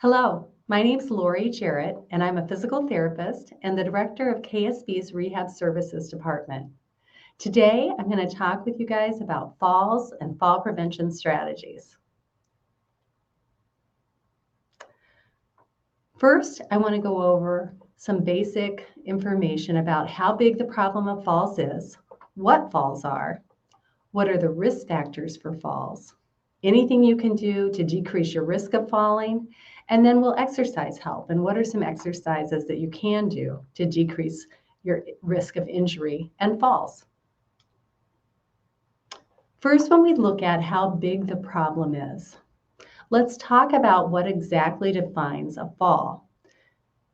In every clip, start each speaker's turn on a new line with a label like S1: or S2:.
S1: Hello, my name's Lori Jarrett, and I'm a physical therapist and the director of KSB's Rehab Services Department. Today, I'm going to talk with you guys about falls and fall prevention strategies. First, I want to go over some basic information about how big the problem of falls is, what falls are, what are the risk factors for falls, anything you can do to decrease your risk of falling, and then will exercise help and what are some exercises that you can do to decrease your risk of injury and falls. First, when we look at how big the problem is, let's talk about what exactly defines a fall.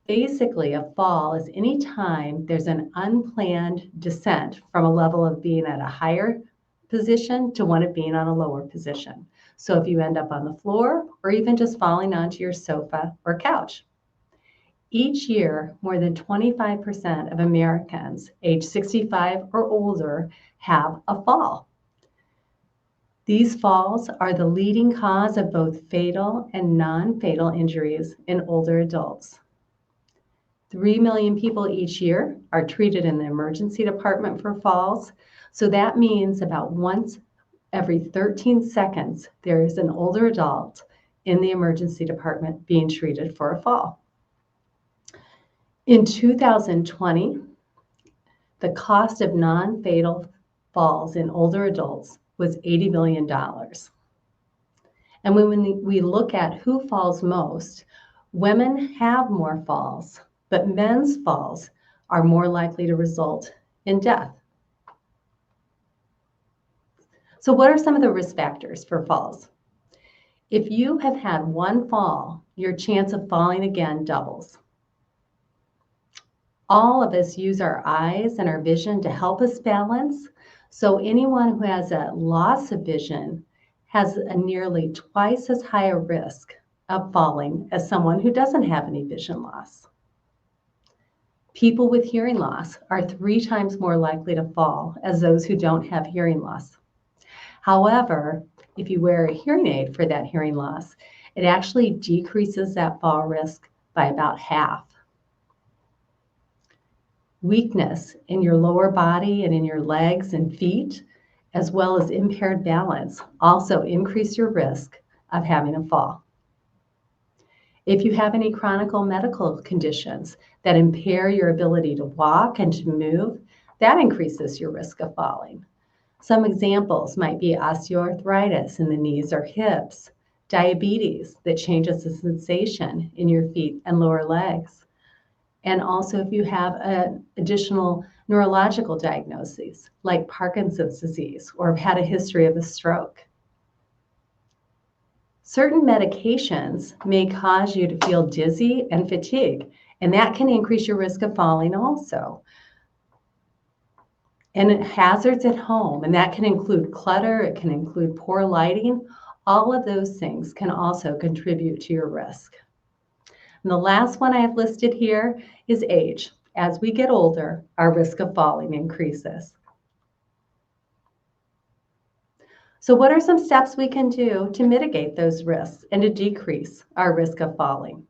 S1: Basically, a fall is any time there's an unplanned descent from a level of being at a higher position to one of being on a lower position. So if you end up on the floor or even just falling onto your sofa or couch. Each year, more than 25% of Americans age 65 or older have a fall. These falls are the leading cause of both fatal and non-fatal injuries in older adults. 3 million people each year are treated in the emergency department for falls. So that means about once every 13 seconds, there is an older adult in the emergency department being treated for a fall. In 2020, the cost of non-fatal falls in older adults was $80 million. And when we look at who falls most, women have more falls, but men's falls are more likely to result in death. So what are some of the risk factors for falls? If you have had one fall, your chance of falling again doubles. All of us use our eyes and our vision to help us balance. So anyone who has a loss of vision has a nearly twice as high a risk of falling as someone who doesn't have any vision loss. People with hearing loss are 3 times more likely to fall as those who don't have hearing loss. However, if you wear a hearing aid for that hearing loss, it actually decreases that fall risk by about half. Weakness in your lower body and in your legs and feet, as well as impaired balance, also increase your risk of having a fall. If you have any chronic medical conditions that impair your ability to walk and to move, that increases your risk of falling. Some examples might be osteoarthritis in the knees or hips, diabetes that changes the sensation in your feet and lower legs, and also if you have additional neurological diagnoses like Parkinson's disease or have had a history of a stroke. Certain medications may cause you to feel dizzy and fatigue, and that can increase your risk of falling also. And hazards at home, and that can include clutter, it can include poor lighting. All of those things can also contribute to your risk. And the last one I have listed here is age. As we get older, our risk of falling increases. So what are some steps we can do to mitigate those risks and to decrease our risk of falling?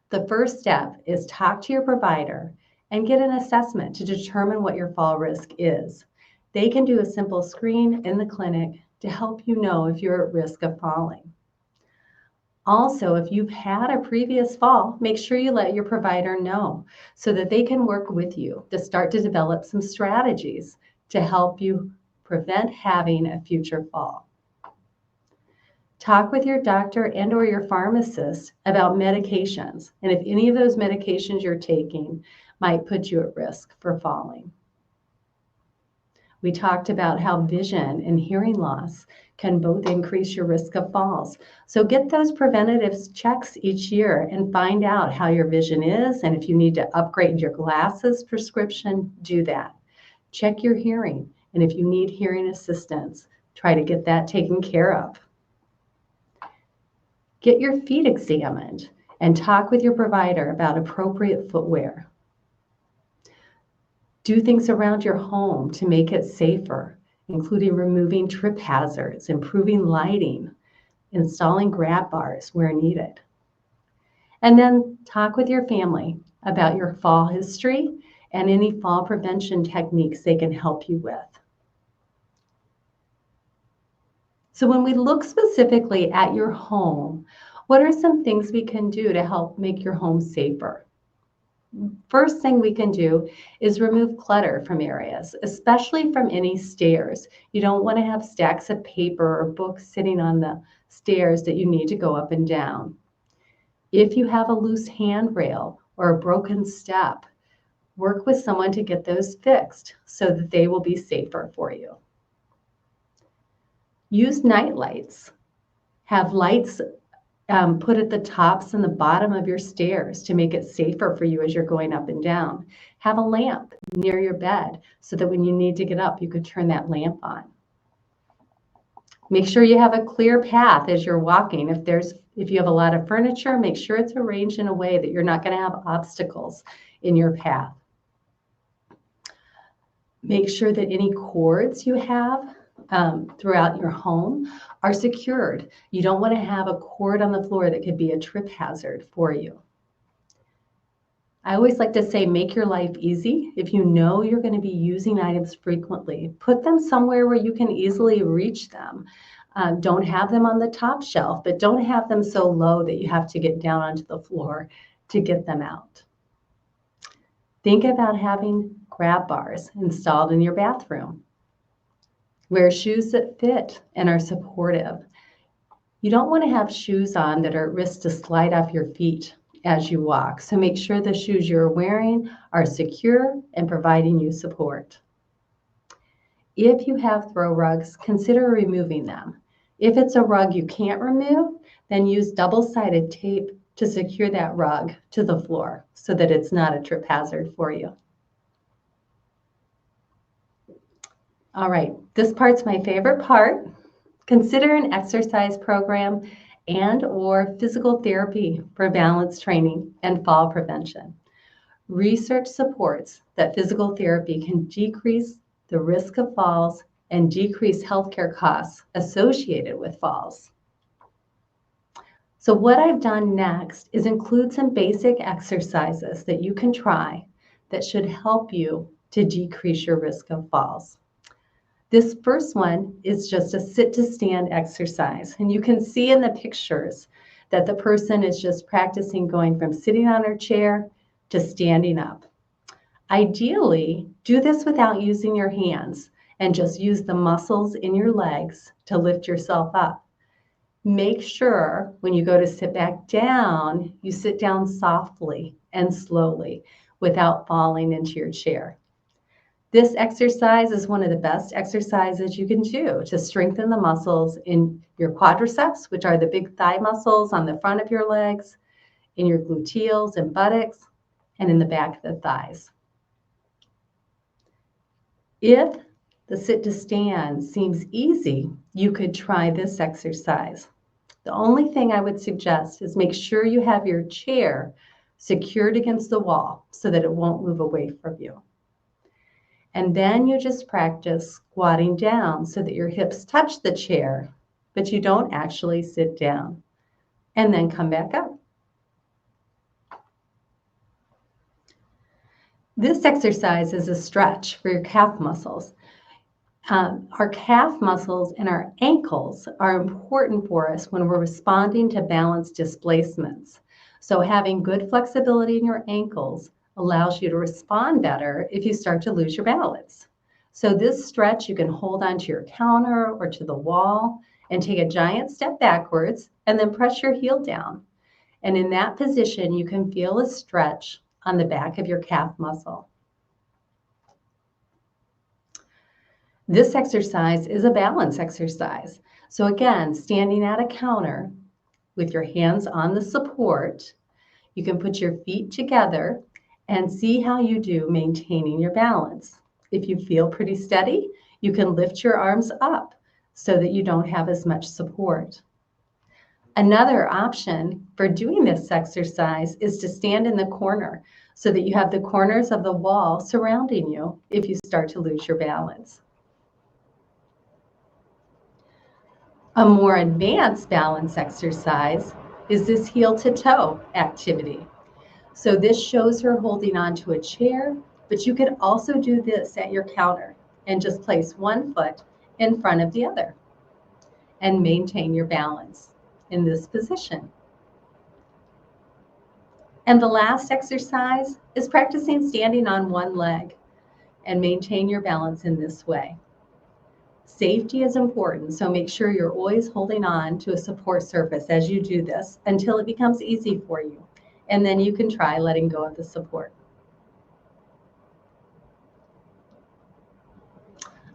S1: The first step is talk to your provider and get an assessment to determine what your fall risk is. They can do a simple screen in the clinic to help you know if you're at risk of falling. Also, if you've had a previous fall, make sure you let your provider know so that they can work with you to start to develop some strategies to help you prevent having a future fall. Talk with your doctor and or your pharmacist about medications, and if any of those medications you're taking might put you at risk for falling. We talked about how vision and hearing loss can both increase your risk of falls. So get those preventative checks each year and find out how your vision is, and if you need to upgrade your glasses prescription, do that. Check your hearing, and if you need hearing assistance, try to get that taken care of. Get your feet examined and talk with your provider about appropriate footwear. Do things around your home to make it safer, including removing trip hazards, improving lighting, installing grab bars where needed. And then talk with your family about your fall history and any fall prevention techniques they can help you with. So when we look specifically at your home, what are some things we can do to help make your home safer? First thing we can do is remove clutter from areas, especially from any stairs. You don't want to have stacks of paper or books sitting on the stairs that you need to go up and down. If you have a loose handrail or a broken step, work with someone to get those fixed so that they will be safer for you. Use night lights. Have lights put at the tops and the bottom of your stairs to make it safer for you as you're going up and down. Have a lamp near your bed so that when you need to get up, you could turn that lamp on. Make sure you have a clear path as you're walking. If you have a lot of furniture, make sure it's arranged in a way that you're not going to have obstacles in your path. Make sure that any cords you have throughout your home are secured. You don't want to have a cord on the floor that could be a trip hazard for you. I always like to say, make your life easy. If you know you're going to be using items frequently, put them somewhere where you can easily reach them. Don't have them on the top shelf, but don't have them so low that you have to get down onto the floor to get them out. Think about having grab bars installed in your bathroom. Wear shoes that fit and are supportive. You don't want to have shoes on that are at risk to slide off your feet as you walk. So make sure the shoes you're wearing are secure and providing you support. If you have throw rugs, consider removing them. If it's a rug you can't remove, then use double-sided tape to secure that rug to the floor so that it's not a trip hazard for you. All right, this part's my favorite part. Consider an exercise program and/or physical therapy for balance training and fall prevention. Research supports that physical therapy can decrease the risk of falls and decrease healthcare costs associated with falls. So what I've done next is include some basic exercises that you can try that should help you to decrease your risk of falls. This first one is just a sit to stand exercise. And you can see in the pictures that the person is just practicing going from sitting on her chair to standing up. Ideally, do this without using your hands and just use the muscles in your legs to lift yourself up. Make sure when you go to sit back down, you sit down softly and slowly without falling into your chair. This exercise is one of the best exercises you can do to strengthen the muscles in your quadriceps, which are the big thigh muscles on the front of your legs, in your gluteals and buttocks, and in the back of the thighs. If the sit to stand seems easy, you could try this exercise. The only thing I would suggest is make sure you have your chair secured against the wall so that it won't move away from you. And then you just practice squatting down so that your hips touch the chair, but you don't actually sit down. And then come back up. This exercise is a stretch for your calf muscles. Our calf muscles and our ankles are important for us when we're responding to balance displacements. So having good flexibility in your ankles allows you to respond better if you start to lose your balance. So this stretch, you can hold onto your counter or to the wall and take a giant step backwards and then press your heel down. And in that position, you can feel a stretch on the back of your calf muscle. This exercise is a balance exercise. So again, standing at a counter with your hands on the support, you can put your feet together and see how you do maintaining your balance. If you feel pretty steady, you can lift your arms up so that you don't have as much support. Another option for doing this exercise is to stand in the corner so that you have the corners of the wall surrounding you if you start to lose your balance. A more advanced balance exercise is this heel to toe activity. So this shows her holding on to a chair, but you could also do this at your counter and just place one foot in front of the other and maintain your balance in this position. And the last exercise is practicing standing on one leg and maintain your balance in this way. Safety is important, so make sure you're always holding on to a support surface as you do this until it becomes easy for you. And then you can try letting go of the support.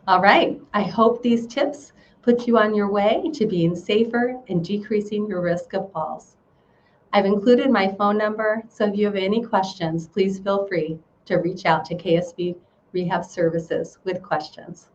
S1: All right, I hope these tips put you on your way to being safer and decreasing your risk of falls. I've included my phone number, so if you have any questions, please feel free to reach out to KSB Rehab Services with questions.